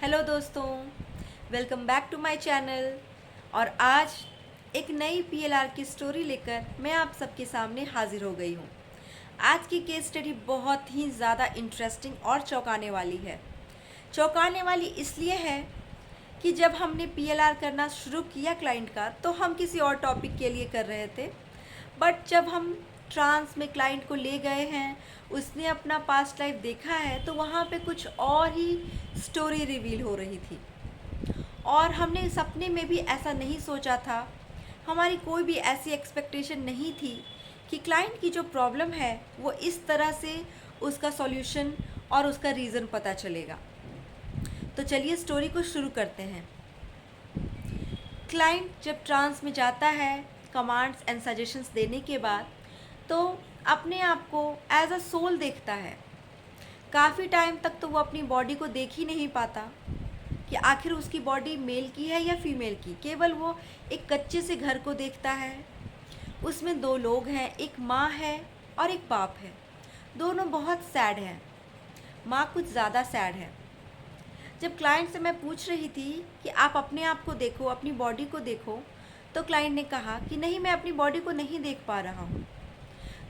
Hello दोस्तों, welcome back to my channel. और आज एक नई पीएलआर की स्टोरी लेकर मैं आप सबके सामने हाजिर हो गई हूँ। आज की केस स्टडी बहुत ही ज़्यादा इंटरेस्टिंग और चौंकाने वाली है। चौंकाने वाली इसलिए है कि जब हमने पीएलआर करना शुरू किया क्लाइंट का, तो हम किसी और टॉपिक के लिए कर रहे थे। बट जब हम ट्रांस में क्लाइंट को ले गए हैं, उसने अपना पास्ट लाइफ देखा है, तो वहाँ पे कुछ और ही स्टोरी रिवील हो रही थी। और हमने सपने में भी ऐसा नहीं सोचा था, हमारी कोई भी ऐसी एक्सपेक्टेशन नहीं थी कि क्लाइंट की जो प्रॉब्लम है वो इस तरह से उसका सॉल्यूशन और उसका रीज़न पता चलेगा। तो चलिए स्टोरी को शुरू करते हैं। क्लाइंट जब ट्रांस में जाता है कमांड्स एंड सजेशंस देने के बाद, तो अपने आप को एज अ सोल देखता है। काफ़ी टाइम तक तो वो अपनी बॉडी को देख ही नहीं पाता कि आखिर उसकी बॉडी मेल की है या फीमेल की। केवल वो एक कच्चे से घर को देखता है। उसमें दो लोग हैं, एक माँ है और एक बाप है। दोनों बहुत सैड हैं। माँ कुछ ज़्यादा सैड है। जब क्लाइंट से मैं पूछ रही थी कि आप अपने आप को देखो, अपनी बॉडी को देखो, तो क्लाइंट ने कहा कि नहीं, मैं अपनी बॉडी को नहीं देख पा रहा हूँ।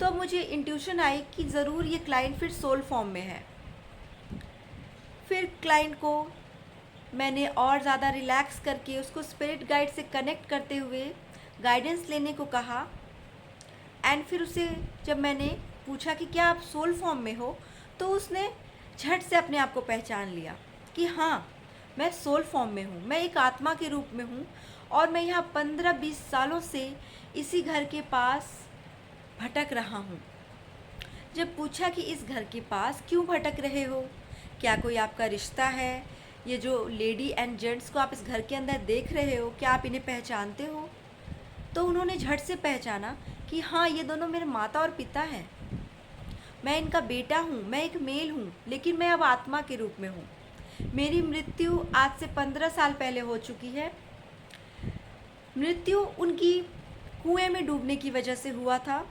तो अब मुझे इंट्यूशन आई कि ज़रूर ये क्लाइंट फिर सोल फॉर्म में है। फिर क्लाइंट को मैंने और ज़्यादा रिलैक्स करके उसको स्पिरिट गाइड से कनेक्ट करते हुए गाइडेंस लेने को कहा। एंड फिर उसे जब मैंने पूछा कि क्या आप सोल फॉर्म में हो, तो उसने झट से अपने आप को पहचान लिया कि हाँ, मैं सोल फॉर्म में हूँ, मैं एक आत्मा के रूप में हूँ और मैं यहाँ 15-20 सालों से इसी घर के पास भटक रहा हूँ। जब पूछा कि इस घर के पास क्यों भटक रहे हो, क्या कोई आपका रिश्ता है, ये जो लेडी एंड जेंट्स को आप इस घर के अंदर देख रहे हो, क्या आप इन्हें पहचानते हो, तो उन्होंने झट से पहचाना कि हाँ, ये दोनों मेरे माता और पिता हैं। मैं इनका बेटा हूँ, मैं एक मेल हूँ, लेकिन मैं अब आत्मा के रूप में हूँ। मेरी मृत्यु आज से 15 साल पहले हो चुकी है। मृत्यु उनकी कुएं में डूबने की वजह से हुआ था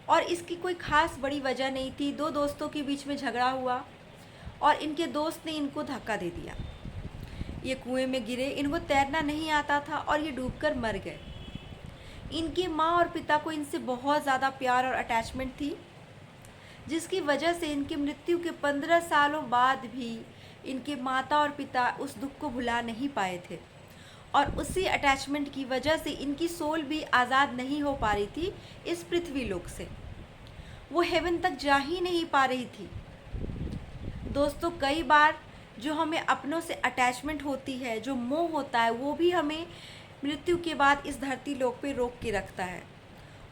और इसकी कोई खास बड़ी वजह नहीं थी। दो दोस्तों के बीच में झगड़ा हुआ और इनके दोस्त ने इनको धक्का दे दिया। ये कुएं में गिरे, इनको तैरना नहीं आता था और ये डूबकर मर गए। इनकी माँ और पिता को इनसे बहुत ज़्यादा प्यार और अटैचमेंट थी, जिसकी वजह से इनकी मृत्यु के 15 सालों बाद भी इनके माता और पिता उस दुख को भुला नहीं पाए थे। और उसी अटैचमेंट की वजह से इनकी सोल भी आज़ाद नहीं हो पा रही थी इस पृथ्वी लोक से। वो हेवन तक जा ही नहीं पा रही थी। दोस्तों, कई बार जो हमें अपनों से अटैचमेंट होती है, जो मोह होता है, वो भी हमें मृत्यु के बाद इस धरती लोक पे रोक के रखता है।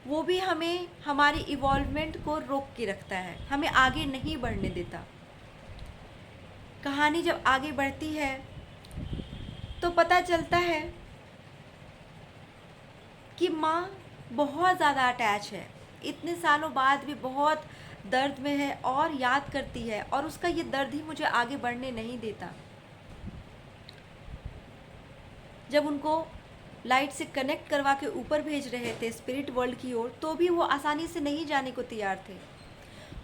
वो भी हमें हमारी इवॉल्वमेंट को रोक के रखता है, हमें आगे नहीं बढ़ने देता। कहानी जब आगे बढ़ती है तो पता चलता है कि माँ बहुत ज़्यादा अटैच है, इतने सालों बाद भी बहुत दर्द में है और याद करती है, और उसका ये दर्द ही मुझे आगे बढ़ने नहीं देता। जब उनको लाइट से कनेक्ट करवा के ऊपर भेज रहे थे स्पिरिट वर्ल्ड की ओर, तो भी वो आसानी से नहीं जाने को तैयार थे।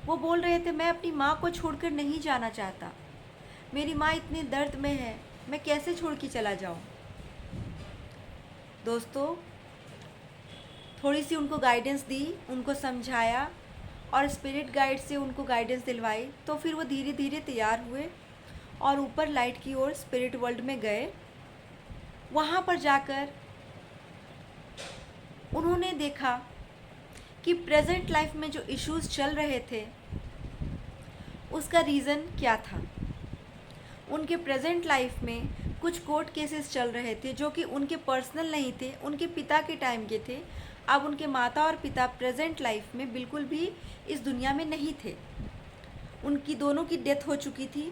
वो बोल रहे थे, मैं अपनी माँ को छोड़कर नहीं जाना चाहता, मेरी माँ इतने दर्द में है, मैं कैसे छोड़ के चला जाऊँ। दोस्तों, थोड़ी सी उनको गाइडेंस दी, उनको समझाया और स्पिरिट गाइड से उनको गाइडेंस दिलवाई, तो फिर वो धीरे धीरे तैयार हुए और ऊपर लाइट की ओर स्पिरिट वर्ल्ड में गए। वहाँ पर जाकर उन्होंने देखा कि प्रेजेंट लाइफ में जो इश्यूज़ चल रहे थे उसका रीज़न क्या था। उनके प्रेजेंट लाइफ में कुछ कोर्ट केसेस चल रहे थे जो कि उनके पर्सनल नहीं थे, उनके पिता के टाइम के थे। अब उनके माता और पिता प्रेजेंट लाइफ में बिल्कुल भी इस दुनिया में नहीं थे, उनकी दोनों की डेथ हो चुकी थी।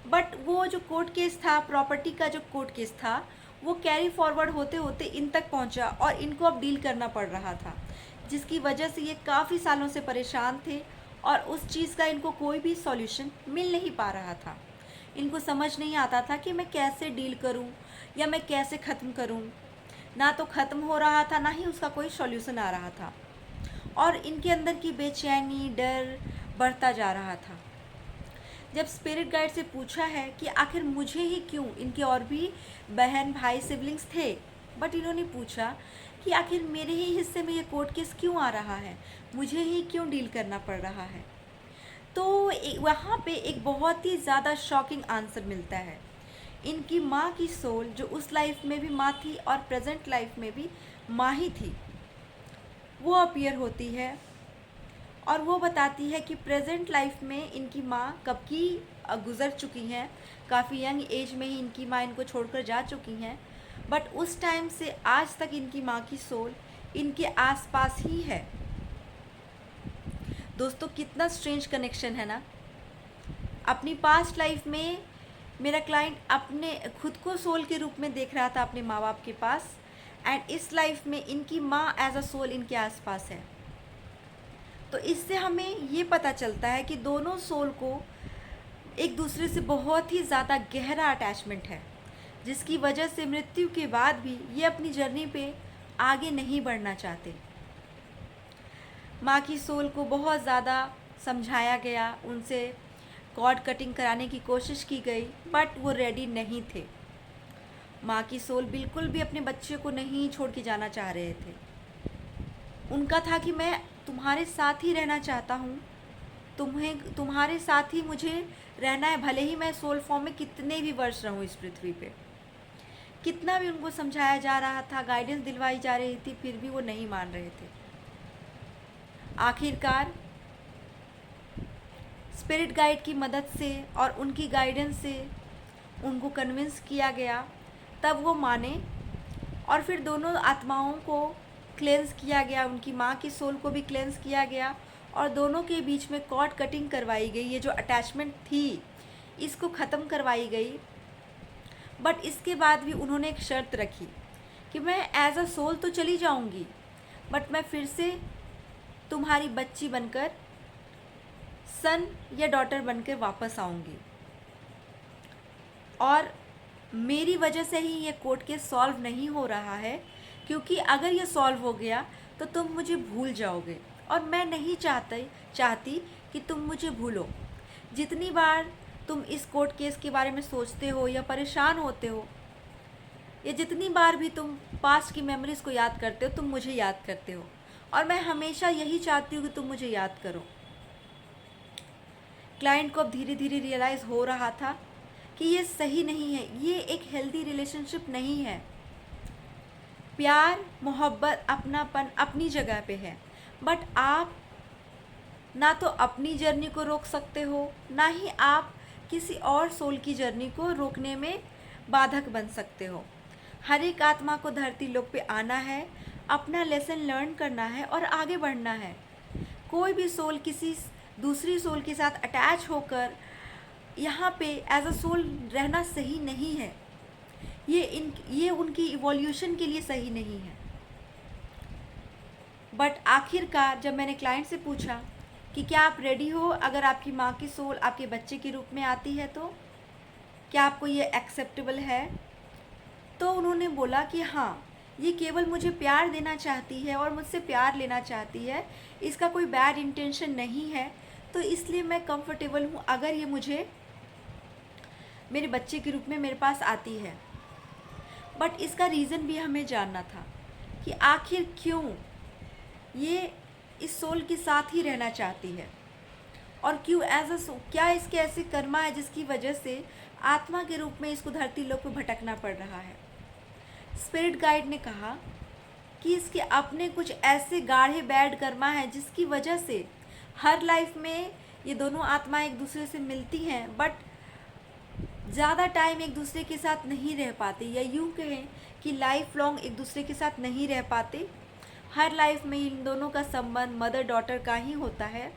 बट वो जो कोर्ट केस था, प्रॉपर्टी का जो कोर्ट केस था, वो कैरी फॉरवर्ड होते होते इन तक पहुंचा और इनको अब डील करना पड़ रहा था, जिसकी वजह से ये काफ़ी सालों से परेशान थे और उस चीज़ का इनको कोई भी सॉल्यूशन मिल नहीं पा रहा था। इनको समझ नहीं आता था कि मैं कैसे डील करूं या मैं कैसे ख़त्म करूं। ना तो ख़त्म हो रहा था, ना ही उसका कोई सॉल्यूशन आ रहा था, और इनके अंदर की बेचैनी, डर बढ़ता जा रहा था। जब स्पिरिट गाइड से पूछा है कि आखिर मुझे ही क्यों, इनके और भी बहन भाई सिबलिंग्स थे, बट इन्होंने पूछा कि आखिर मेरे ही हिस्से में ये कोर्ट केस क्यों आ रहा है, मुझे ही क्यों डील करना पड़ रहा है। तो वहाँ पे एक बहुत ही ज़्यादा शॉकिंग आंसर मिलता है। इनकी माँ की सोल, जो उस लाइफ में भी माँ थी और प्रेजेंट लाइफ में भी माँ ही थी, वो अपीयर होती है और वो बताती है कि प्रेजेंट लाइफ में इनकी माँ कब की गुज़र चुकी हैं, काफ़ी यंग एज में ही इनकी माँ इनको छोड़कर जा चुकी हैं, बट उस टाइम से आज तक इनकी माँ की सोल इनके आसपास ही है। दोस्तों, कितना स्ट्रेंज कनेक्शन है ना। अपनी पास्ट लाइफ में मेरा क्लाइंट अपने खुद को सोल के रूप में देख रहा था अपने माँ बाप के पास, एंड इस लाइफ में इनकी माँ एज अ सोल इनके आसपास है। तो इससे हमें ये पता चलता है कि दोनों सोल को एक दूसरे से बहुत ही ज़्यादा गहरा अटैचमेंट है, जिसकी वजह से मृत्यु के बाद भी ये अपनी जर्नी पे आगे नहीं बढ़ना चाहते। माँ की सोल को बहुत ज़्यादा समझाया गया, उनसे कॉर्ड कटिंग कराने की कोशिश की गई, बट वो रेडी नहीं थे। माँ की सोल बिल्कुल भी अपने बच्चे को नहीं छोड़ के जाना चाह रहे थे। उनका था कि मैं तुम्हारे साथ ही रहना चाहता हूँ, तुम्हारे साथ ही मुझे रहना है, भले ही मैं सोल फॉर्म में कितने भी वर्ष रहूँ इस पृथ्वी पे। कितना भी उनको समझाया जा रहा था, गाइडेंस दिलवाई जा रही थी, फिर भी वो नहीं मान रहे थे। आखिरकार स्पिरिट गाइड की मदद से और उनकी गाइडेंस से उनको कन्विंस किया गया, तब वो माने, और फिर दोनों आत्माओं को क्लेंस किया गया, उनकी माँ की सोल को भी क्लेंस किया गया, और दोनों के बीच में कॉर्ड कटिंग करवाई गई। ये जो अटैचमेंट थी इसको ख़त्म करवाई गई, बट इसके बाद भी उन्होंने एक शर्त रखी कि मैं एज अ सोल तो चली जाऊंगी, बट मैं फिर से तुम्हारी बच्ची बनकर, सन या डॉटर बनकर वापस आऊंगी, और मेरी वजह से ही ये कोर्ट केस सॉल्व नहीं हो रहा है, क्योंकि अगर ये सॉल्व हो गया तो तुम मुझे भूल जाओगे, और मैं नहीं चाहती कि तुम मुझे भूलो। जितनी बार तुम इस कोर्ट केस के बारे में सोचते हो या परेशान होते हो, या जितनी बार भी तुम पास्ट की मेमोरीज़ को याद करते हो, तुम मुझे याद करते हो, और मैं हमेशा यही चाहती हूँ कि तुम मुझे याद करो। क्लाइंट को अब धीरे धीरे रियलाइज़ हो रहा था कि ये सही नहीं है, ये एक हेल्दी रिलेशनशिप नहीं है। प्यार, मोहब्बत, अपनापन अपनी जगह पे है, बट आप ना तो अपनी जर्नी को रोक सकते हो, ना ही आप किसी और सोल की जर्नी को रोकने में बाधक बन सकते हो। हर एक आत्मा को धरती लोक पे आना है, अपना लेसन लर्न करना है और आगे बढ़ना है। कोई भी सोल किसी दूसरी सोल के साथ अटैच होकर यहाँ पे एज अ सोल रहना सही नहीं है। ये उनकी इवोल्यूशन के लिए सही नहीं है। बट आखिरकार जब मैंने क्लाइंट से पूछा कि क्या आप रेडी हो, अगर आपकी माँ की सोल आपके बच्चे के रूप में आती है तो क्या आपको ये एक्सेप्टेबल है, तो उन्होंने बोला कि हाँ, ये केवल मुझे प्यार देना चाहती है और मुझसे प्यार लेना चाहती है, इसका कोई बैड इंटेंशन नहीं है, तो इसलिए मैं कंफर्टेबल हूँ अगर ये मुझे मेरे बच्चे के रूप में मेरे पास आती है। बट इसका रीज़न भी हमें जानना था कि आखिर क्यों ये इस सोल के साथ ही रहना चाहती है, और क्यों क्या इसके ऐसे कर्मा है जिसकी वजह से आत्मा के रूप में इसको धरती लोक पे भटकना पड़ रहा है। स्पिरिट गाइड ने कहा कि इसके अपने कुछ ऐसे गाढ़े बैड कर्मा है जिसकी वजह से हर लाइफ में ये दोनों आत्माएं एक दूसरे से मिलती हैं, बट ज़्यादा टाइम एक दूसरे के साथ नहीं रह पाते, या यूँ कहें कि लाइफ लॉन्ग एक दूसरे के साथ नहीं रह पाते। हर लाइफ में इन दोनों का संबंध मदर डॉटर का ही होता है,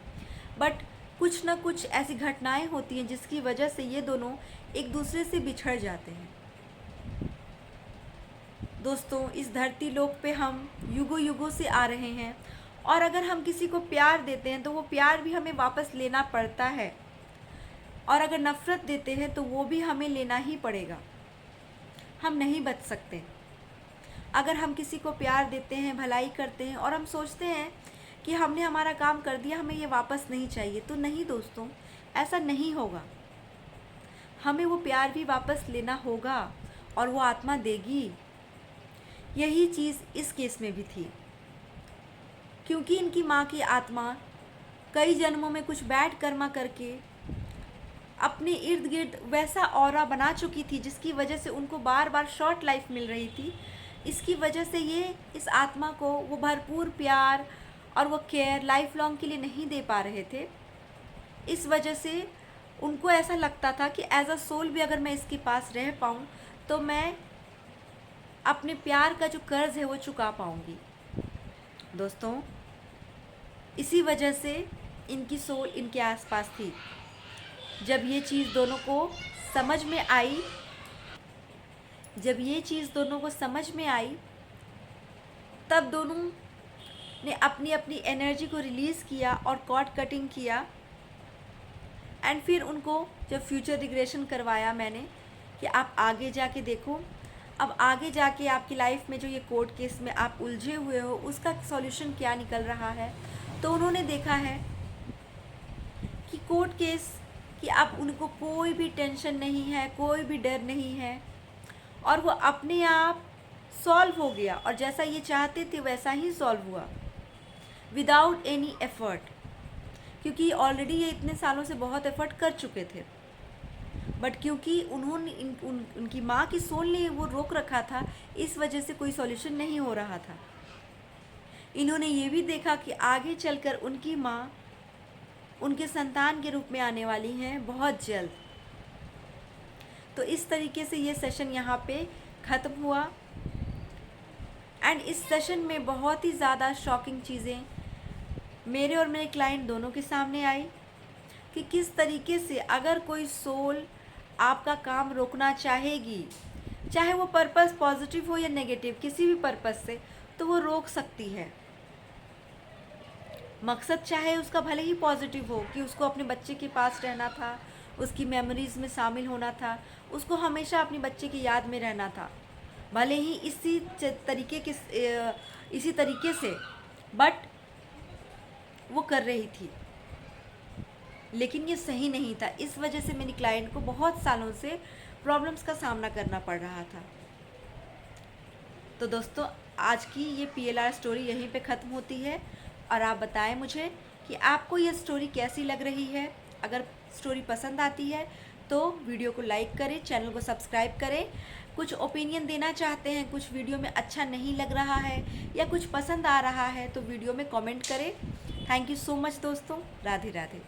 बट कुछ ना कुछ ऐसी घटनाएं होती हैं जिसकी वजह से ये दोनों एक दूसरे से बिछड़ जाते हैं। दोस्तों, इस धरती लोक पे हम युगों युगों से आ रहे हैं, और अगर हम किसी को प्यार देते हैं तो वो प्यार भी हमें वापस लेना पड़ता है, और अगर नफ़रत देते हैं तो वो भी हमें लेना ही पड़ेगा। हम नहीं बच सकते। अगर हम किसी को प्यार देते हैं, भलाई करते हैं, और हम सोचते हैं कि हमने हमारा काम कर दिया, हमें ये वापस नहीं चाहिए, तो नहीं दोस्तों, ऐसा नहीं होगा। हमें वो प्यार भी वापस लेना होगा और वो आत्मा देगी। यही चीज़ इस केस में भी थी, क्योंकि इनकी माँ की आत्मा कई जन्मों में कुछ बैड कर्मा करके अपने इर्द गिर्द वैसा ऑरा बना चुकी थी जिसकी वजह से उनको बार बार शॉर्ट लाइफ मिल रही थी। इसकी वजह से ये इस आत्मा को वो भरपूर प्यार और वो केयर लाइफ लॉन्ग के लिए नहीं दे पा रहे थे। इस वजह से उनको ऐसा लगता था कि एज अ सोल भी अगर मैं इसके पास रह पाऊँ तो मैं अपने प्यार का जो कर्ज है वो चुका पाऊँगी। दोस्तों, इसी वजह से इनकी सोल इनके आसपास थी। जब ये चीज़ दोनों को समझ में आई, तब दोनों ने अपनी अपनी एनर्जी को रिलीज़ किया और कॉर्ड कटिंग किया। एंड फिर उनको जब फ्यूचर रिग्रेशन करवाया मैंने कि आप आगे जाके देखो, अब आगे जाके आपकी लाइफ में जो ये कोर्ट केस में आप उलझे हुए हो उसका सॉल्यूशन क्या निकल रहा है। तो उन्होंने देखा है कि कोर्ट केस कि अब उनको कोई भी टेंशन नहीं है, कोई भी डर नहीं है और वो अपने आप सॉल्व हो गया और जैसा ये चाहते थे वैसा ही सॉल्व हुआ विदाउट एनी एफर्ट, क्योंकि ऑलरेडी ये इतने सालों से बहुत एफर्ट कर चुके थे। बट क्योंकि उन्होंने उनकी माँ की सोल ने वो रोक रखा था, इस वजह से कोई सॉल्यूशन नहीं हो रहा था। इन्होंने ये भी देखा कि आगे चलकर उनकी माँ उनके संतान के रूप में आने वाली हैं बहुत जल्द। तो इस तरीके से ये सेशन यहाँ पे ख़त्म हुआ। एंड इस सेशन में बहुत ही ज़्यादा शॉकिंग चीज़ें मेरे और मेरे क्लाइंट दोनों के सामने आई कि किस तरीके से अगर कोई सोल आपका काम रोकना चाहेगी, चाहे वो पर्पस पॉजिटिव हो या नेगेटिव, किसी भी पर्पस से, तो वो रोक सकती है। मकसद चाहे उसका भले ही पॉजिटिव हो कि उसको अपने बच्चे के पास रहना था, उसकी मेमोरीज़ में शामिल होना था, उसको हमेशा अपने बच्चे की याद में रहना था, भले ही इसी तरीके से, बट वो कर रही थी, लेकिन ये सही नहीं था। इस वजह से मेरी क्लाइंट को बहुत सालों से प्रॉब्लम्स का सामना करना पड़ रहा था। तो दोस्तों, आज की ये PLR स्टोरी यहीं पे ख़त्म होती है और आप बताएं मुझे कि आपको ये स्टोरी कैसी लग रही है। अगर स्टोरी पसंद आती है तो वीडियो को लाइक करें, चैनल को सब्सक्राइब करें। कुछ ओपिनियन देना चाहते हैं, कुछ वीडियो में अच्छा नहीं लग रहा है या कुछ पसंद आ रहा है तो वीडियो में कमेंट करें। थैंक यू सो मच दोस्तों। राधे राधे।